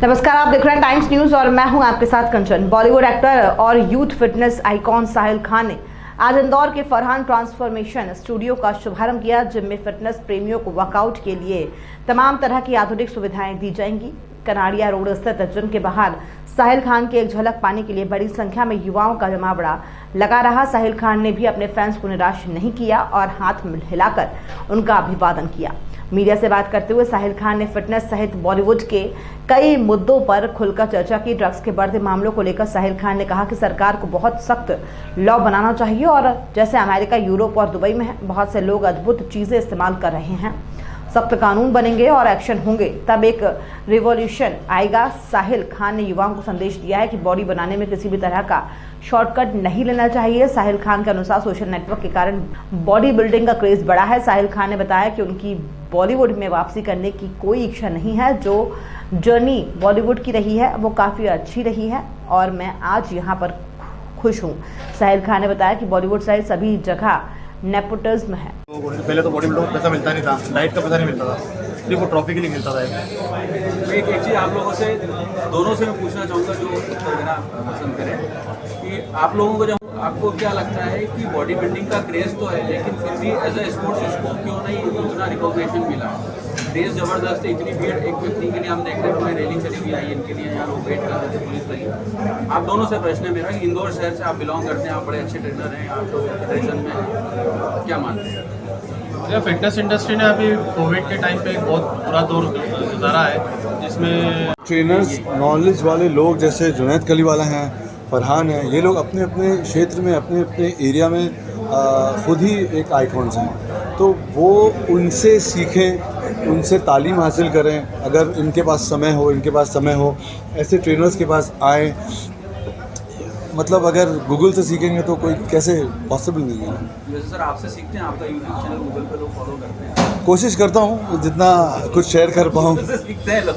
नमस्कार, आप देख रहे हैं टाइम्स न्यूज और मैं हूं आपके साथ कंचन। बॉलीवुड एक्टर और youth fitness icon Sahil Khan ने आज इंदौर के फरहान ट्रांसफॉर्मेशन स्टूडियो का शुभारंभ किया, जिनमें फिटनेस प्रेमियों को वर्कआउट के लिए तमाम तरह की आधुनिक सुविधाएं दी जाएंगी। कनाड़िया रोड स्थित जिम के बाहर साहिल खान की एक झलक पाने के लिए बड़ी संख्या में युवाओं का जमावड़ा लगा रहा। साहिल खान ने भी अपने फैंस को निराश नहीं किया और हाथ हिलाकर उनका अभिवादन किया। मीडिया से बात करते हुए साहिल खान ने फिटनेस सहित बॉलीवुड के कई मुद्दों पर खुलकर चर्चा की। ड्रग्स के बढ़ते मामलों को लेकर साहिल खान ने कहा कि सरकार को बहुत सख्त लॉ बनाना चाहिए और जैसे अमेरिका, यूरोप और दुबई में बहुत से लोग अद्भुत चीजें इस्तेमाल कर रहे हैं। सख्त कानून बनेंगे और एक्शन होंगे तब एक रिवॉल्यूशन आएगा। साहिल खान ने युवाओं को संदेश दिया है कि बॉडी बनाने में किसी भी तरह का शॉर्टकट नहीं लेना चाहिए। साहिल खान के अनुसार सोशल नेटवर्क के कारण बॉडी बिल्डिंग का क्रेज बढ़ा है। साहिल खान ने बताया कि उनकी बॉलीवुड में वापसी करने की कोई इच्छा नहीं है। जो जर्नी बॉलीवुड की रही है वो काफ़ी अच्छी रही है और मैं आज यहाँ पर खुश हूँ। साहिल खान ने बताया कि बॉलीवुड सहित सभी जगह नेपोटिज्म है। पहले तो बॉडी बिल्डर को पैसा मिलता नहीं था, डाइट का पैसा नहीं मिलता था, सिर्फ वो ट्रॉफी के लिए मिलता था। एक चीज़ आप लोगों से दोनों से मैं पूछना चाहूँगा जो उत्तर देना पसंद करें कि आप लोगों को जब आपको क्या लगता है कि बॉडी बिल्डिंग का क्रेज तो है, लेकिन फिर भी एज ए स्पोर्ट्स इसको क्यों नहीं उतना रिकॉग्निशन मिला? क्रेज जबरदस्त है, इतनी भीड़ एक व्यक्ति के लिए हम देख रहे हैं, रैली चली हुई आई इनके लिए, यहाँ लोग वेट कर रहे थे, पुलिस लगी। आप दोनों से प्रश्न है मेरा कि इंदौर शहर से आप बिलोंग करते हैं, आप बड़े अच्छे ट्रेनर हैं, आप लोग फेडरेशन में हैं, क्या मानते हैं? फिटनेस इंडस्ट्री ने अभी कोविड के टाइम पे एक बहुत बुरा दौर गुजारा है, जिसमें ट्रेनर्स, नॉलेज वाले लोग जैसे जुनैद कलीवाला हैं, फरहान हैं, ये लोग अपने अपने क्षेत्र में, अपने अपने एरिया में खुद ही एक आइकॉन्स हैं। तो वो उनसे सीखें, उनसे तालीम हासिल करें। अगर इनके पास समय हो, ऐसे ट्रेनर्स के पास आएँ। मतलब अगर गूगल से सीखेंगे तो कोई कैसे पॉसिबल नहीं है। जैसे सर आपसे सीखते हैं, आपका यूट्यूब चैनल गूगल पे लोग फॉलो करते हैं, कोशिश करता हूँ जितना कुछ शेयर कर पाऊँ। सीखते हैं लोग।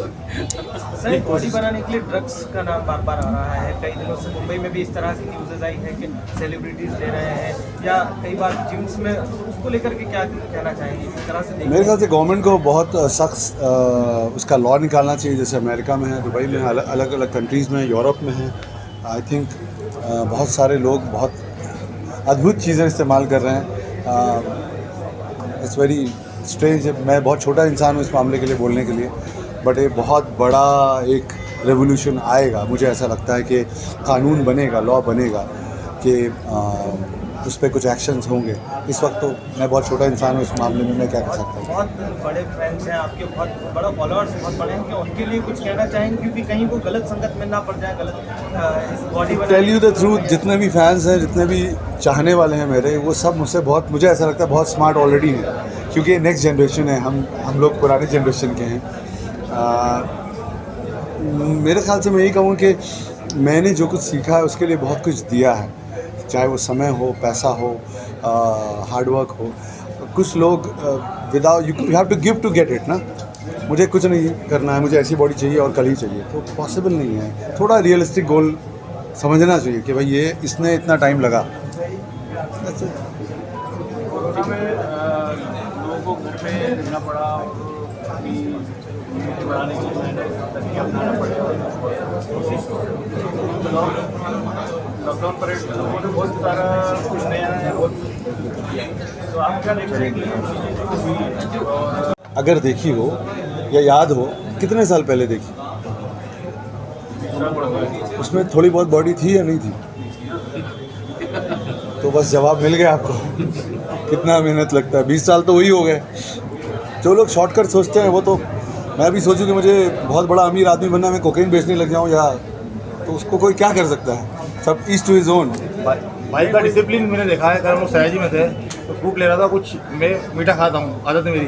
सर, बॉडी बनाने के लिए ड्रग्स का नाम बार बार आ रहा है। कई दिनों से मुंबई में भी इस तरह की न्यूज़ आई है कि सेलिब्रिटीज़ ले रहे हैं या कई बार जिम्स में, उसको लेकर के क्या कहना चाहेंगे? इस तरह से मेरे ख्याल से गवर्नमेंट को बहुत सख्त उसका लॉ निकालना चाहिए, जैसे अमेरिका में है, दुबई में है, अलग अलग कंट्रीज़ में, यूरोप में है। आई थिंक बहुत सारे लोग बहुत अद्भुत चीज़ें इस्तेमाल कर रहे हैं। It's very strange. मैं बहुत छोटा इंसान हूँ इस मामले के लिए बोलने के लिए, बट ये बहुत बड़ा एक रेवोल्यूशन आएगा। मुझे ऐसा लगता है कि कानून बनेगा, लॉ बनेगा कि उस पर कुछ एक्शंस होंगे। इस वक्त तो मैं बहुत छोटा इंसान हूँ इस मामले में, मैं क्या कर सकता हूँ। बहुत बड़े फैंस हैं आपके, बहुत बड़ा फॉलोअर्स बहुत बड़े हैं, कि उनके लिए कुछ कहना चाहेंगे क्योंकि कहीं वो गलत संगत में ना पड़ जाए, गलत बॉडी बनाने। टेल यू द ट्रूथ, जितने भी फैंस हैं, जितने भी चाहने वाले हैं मेरे, वो सब मुझसे बहुत, मुझे ऐसा लगता है बहुत स्मार्ट ऑलरेडी हैं, क्योंकि नेक्स्ट जनरेशन है। हम लोग पुराने जनरेशन के हैं। मेरे ख्याल से मैं यही कहूँ कि मैंने जो कुछ सीखा है उसके लिए बहुत कुछ दिया है, चाहे वो समय हो, पैसा हो, हार्डवर्क हो। कुछ लोग without you have to give to get it ना। मुझे कुछ नहीं करना है, मुझे ऐसी बॉडी चाहिए और कल ही चाहिए, तो पॉसिबल नहीं है। थोड़ा रियलिस्टिक गोल समझना चाहिए कि भाई ये इसने इतना टाइम लगा। कोरोना में लोगों को घर में रहना पड़ा और बनाने के लिए तरीका अपनाना पड़ेगा। लॉकडाउन परेड में लोगों ने बहुत सारा कुछ नया है, बहुत, तो आप क्या देख रहे हैं? और अगर देखी हो या याद हो, कितने साल पहले देखी, उसमें थोड़ी बहुत बॉडी थी या नहीं थी? तो बस जवाब मिल गया आपको। कितना मेहनत लगता है, 20 साल तो वही हो गए। जो लोग शॉर्टकट सोचते हैं, वो तो मैं भी सोचूं कि मुझे बहुत बड़ा अमीर आदमी बनना, मैं कोकेन बेचने लग जाऊं, या तो उसको कोई क्या कर सकता है। सब ईस्ट टू हिज ओन। भाई का डिसिप्लिन मैंने देखा है। अगर हम लोग सयाजी में थे तो फ्रूट ले रहा था, कुछ मैं मीठा खाता हूँ, आदत है मेरी।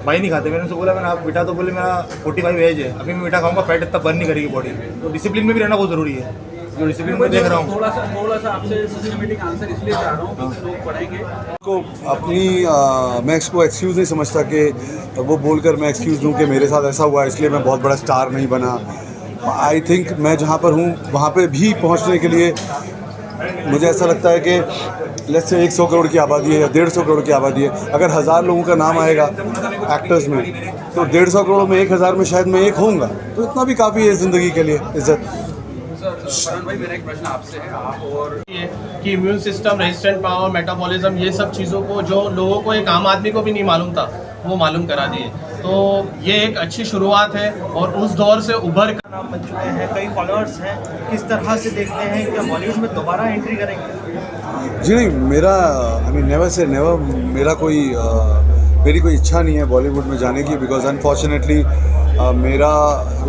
भाई नहीं खाते, मैंने उनसे बोला, मैंने आप मीठा, तो बोले मेरा 45 एज है, अभी मैं मीठा खाऊंगा, फैट इतना बर्न नहीं करेगी बॉडी। तो डिसिप्लिन में भी रहना बहुत ज़रूरी है, जो डिसिप्लिन में देख रहा हूँ। थोड़ा सा आपसे सिस्टमेटिक आंसर इसलिए चाह रहा हूँ कि लोग पढ़ेंगे को अपनी मैं इसको एक्सक्यूज़ नहीं समझता कि वो बोलकर मैं एक्सक्यूज़ दूँ कि मेरे साथ ऐसा हुआ इसलिए मैं बहुत बड़ा स्टार नहीं बना। आई थिंक मैं जहाँ पर हूँ वहाँ पे भी पहुँचने के लिए मुझे ऐसा लगता है कि लेट्स से 100 करोड़ की आबादी है या 150 करोड़ की आबादी है, अगर 1000 लोगों का नाम आएगा एक्टर्स में, तो 150 करोड़ में 1000 में शायद मैं एक होऊंगा, तो इतना भी काफ़ी है ज़िंदगी के लिए इज्जत। सर भाई, मेरा एक प्रश्न आपसे है, आप और ये कि immune system, resistant power, metabolism, ये सब चीज़ों को जो लोगों को एक आम आदमी को भी नहीं मालूम था वो मालूम करा दिए, तो ये एक अच्छी शुरुआत है और उस दौर से उभर कर नाम बन चुके हैं, कई फॉलोअर्स हैं, किस तरह से देखते हैं क्या बॉलीवुड में दोबारा एंट्री करेंगे? जी नहीं, मेरा I mean never say never, मेरी कोई इच्छा नहीं है बॉलीवुड में जाने की, बिकॉज अनफॉर्चुनेटली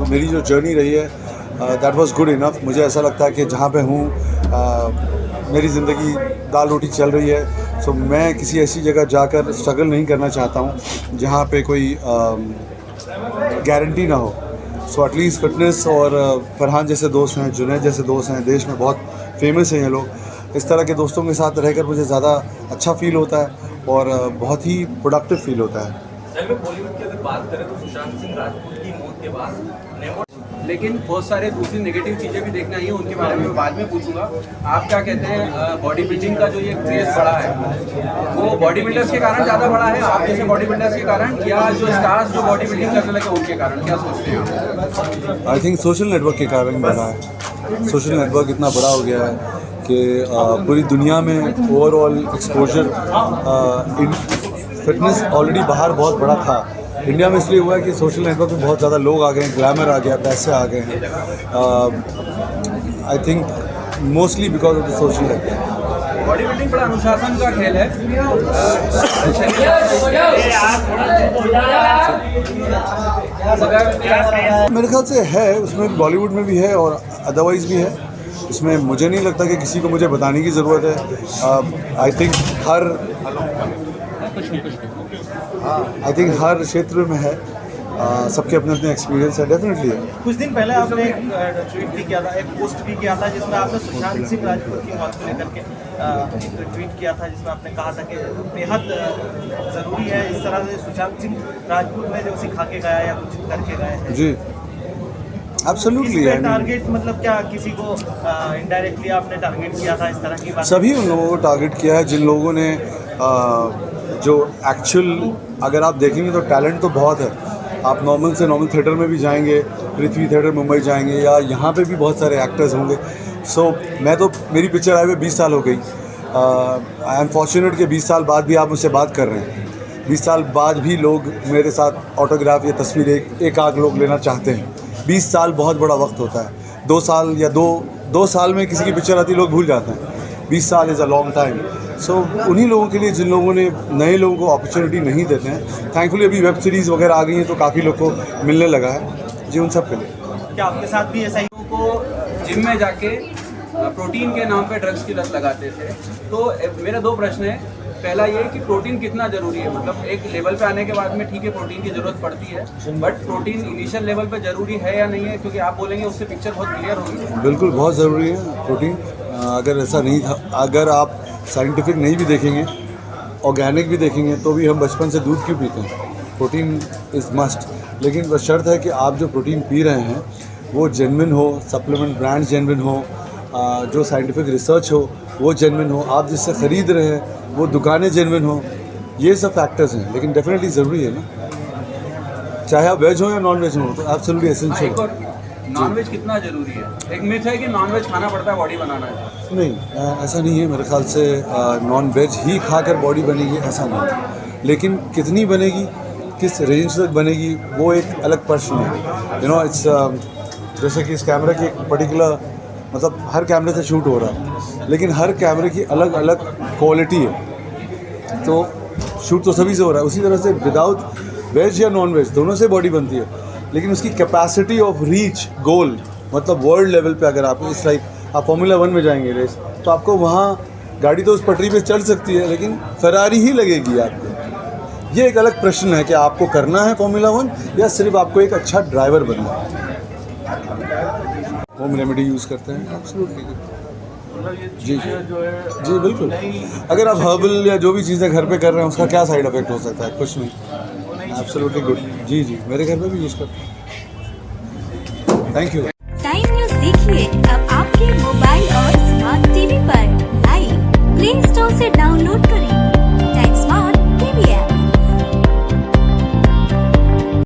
मेरी जो जर्नी रही है दैट वाज गुड इनफ। मुझे ऐसा लगता है कि जहाँ पे हूँ मेरी ज़िंदगी दाल रोटी चल रही है, सो मैं किसी ऐसी जगह जाकर स्ट्रगल नहीं करना चाहता हूँ जहाँ पे कोई गारंटी ना हो। सो एटलीस्ट फिटनेस और फरहान जैसे दोस्त हैं, जुनैद जैसे दोस्त हैं, देश में बहुत फेमस हैं ये लोग। इस तरह के दोस्तों के साथ रहकर मुझे ज़्यादा अच्छा फील होता है और बहुत ही प्रोडक्टिव फील होता है। सर में बॉलीवुड की अगर बात करें तो सुशांत सिंह राजपूत की मौत के बाद लेकिन बहुत सारे दूसरी नेगेटिव चीज़ें भी देखना ही है, उनके बारे में बाद में पूछूंगा। आप क्या कहते हैं, बॉडी बिल्डिंग का जो ये क्रेज बढ़ा है वो बॉडी बिल्डर्स के कारण ज़्यादा बढ़ा है, आप जैसे बॉडी बिल्डर्स के कारण, या जो स्टार्स जो बॉडी बिल्डिंग करने लगे उनके कारण? क्या सोचते हैं आप? आई थिंक सोशल नेटवर्क के कारण बढ़ा है। सोशल नेटवर्क इतना बड़ा हो गया है कि पूरी दुनिया में ओवरऑल एक्सपोजर, फिटनेस ऑलरेडी बाहर बहुत बड़ा था, इंडिया में इसलिए हुआ है कि सोशल नेटवर्क में बहुत ज़्यादा लोग आ गए हैं, ग्लैमर आ गया, पैसे आ गए हैं। I think mostly because of the social network. Body building बड़ा अनुशासन का खेल है। मेरे ख्याल से है, उसमें बॉलीवुड में भी है और अदरवाइज़ भी है। इसमें मुझे नहीं लगता कि किसी को मुझे बताने की ज़रूरत है। आई थिंक हर क्षेत्र में है, सबके अपने अपने एक्सपीरियंस है, डेफिनेटली है। कुछ दिन पहले आपने एक ट्वीट भी किया था, एक पोस्ट भी किया था जिसमें आपने सुशांत सिंह राजपूत की मौत को लेकर के एक ट्वीट किया था, जिसमें आपने कहा था कि बेहद ज़रूरी है इस तरह से सुशांत सिंह राजपूत ने जो सिखा के गया या कुछ करके गए हैं। जी एब्सोल्युटली। टारगेट मतलब क्या किसी को इनडायरेक्टली आपने टारगेट किया था, इस तरह की बात? सभी उन लोगों को टारगेट किया है जिन लोगों ने जो एक्चुअल, अगर आप देखेंगे तो टैलेंट तो बहुत है। आप नॉर्मल से नॉर्मल थिएटर में भी जाएंगे, पृथ्वी थिएटर मुंबई जाएंगे, या यहाँ पे भी बहुत सारे एक्टर्स होंगे। सो मैं तो, मेरी पिक्चर आए हुए 20 साल हो गई। आई एम फॉर्चुनेट कि 20 साल बाद भी आप मुझसे बात कर रहे हैं। 20 साल बाद भी लोग मेरे साथ ऑटोग्राफ या तस्वीर एक आध लोग लेना चाहते हैं। 20 साल बहुत बड़ा वक्त होता है। 2 साल या दो साल में किसी की पिक्चर आती लोग भूल जाते हैं। 20 साल इज़ अ लॉन्ग टाइम। सो उन्हीं लोगों के लिए जिन लोगों ने नए लोगों को अपॉर्चुनिटी नहीं देते हैं, थैंकफुली अभी वेब सीरीज़ वगैरह आ गई हैं तो काफ़ी लोग को मिलने लगा है जी, उन सब के लिए। क्या आपके साथ भी ऐसा ही? को जिम में जाके प्रोटीन के नाम पे ड्रग्स की लत लगाते थे, तो मेरा 2 प्रश्न है। पहला ये कि प्रोटीन कितना ज़रूरी है, मतलब एक लेवल पे आने के बाद में ठीक है प्रोटीन की ज़रूरत पड़ती है, बट प्रोटीन इनिशियल लेवल पे ज़रूरी है या नहीं है? क्योंकि आप बोलेंगे उससे पिक्चर बहुत क्लियर होगी। बिल्कुल बहुत ज़रूरी है प्रोटीन। अगर ऐसा नहीं था, अगर आप साइंटिफिक नहीं भी देखेंगे, ऑर्गेनिक भी देखेंगे, तो भी हम बचपन से दूध क्यों पीते हैं? Protein is must. लेकिन बस शर्त है कि आप जो प्रोटीन पी रहे हैं वो जेन्युइन हो, सप्लीमेंट ब्रांड जेन्युइन हो, जो साइंटिफिक रिसर्च हो वो जेन्युइन हो, आप जिससे ख़रीद रहे हैं वो दुकानें जेन्युइन हो। ये सब फैक्टर्स हैं, लेकिन डेफिनेटली ज़रूरी है ना, चाहे आप वेज हो या नॉन वेज हो, तो एब्सोल्युटली एसेंशियल है। नॉन वेज कितना ज़रूरी है? एक मिथ है कि नॉन वेज खाना पड़ता है बॉडी बनाना है। नहीं, ऐसा नहीं है। मेरे ख्याल से नॉन वेज ही खाकर बॉडी बनेगी ऐसा नहीं है, लेकिन कितनी बनेगी, किस रेंज तक बनेगी, वो एक अलग प्रश्न है। यू नो, इट्स जैसे कि इस कैमरा की एक पर्टिकुलर, मतलब हर कैमरे से शूट हो रहा है, लेकिन हर कैमरे की अलग अलग क्वालिटी है, तो शूट तो सभी से हो रहा है। उसी तरह से विदाउट वेज या नॉन वेज दोनों से बॉडी बनती है, लेकिन उसकी कैपेसिटी ऑफ रीच गोल, मतलब वर्ल्ड लेवल पे अगर आप इस लाइक आप फार्मूला 1 में जाएंगे रेस, तो आपको वहाँ गाड़ी तो उस पटरी पे चल सकती है, लेकिन फरारी ही लगेगी आपको। ये एक अलग प्रश्न है कि आपको करना है फार्मूला 1 या सिर्फ आपको एक अच्छा ड्राइवर बनना है। होम रेमेडी यूज़ करते हैं, एब्सोल्युटली जी जी बिल्कुल। अगर आप हर्बल या जो भी चीज़ें घर पे कर रहे हैं उसका क्या साइड इफेक्ट हो सकता है? कुछ नहीं, एब्सोल्युटली गुड। जी जी, मेरे घर में भी यूज़ करते हैं। Thank you. टाइम न्यूज़ देखिए अब आपके मोबाइल और स्मार्ट टीवी पर लाइव प्ले स्टोर से डाउनलोड करें टाइप स्मार्ट टीवी ऐप।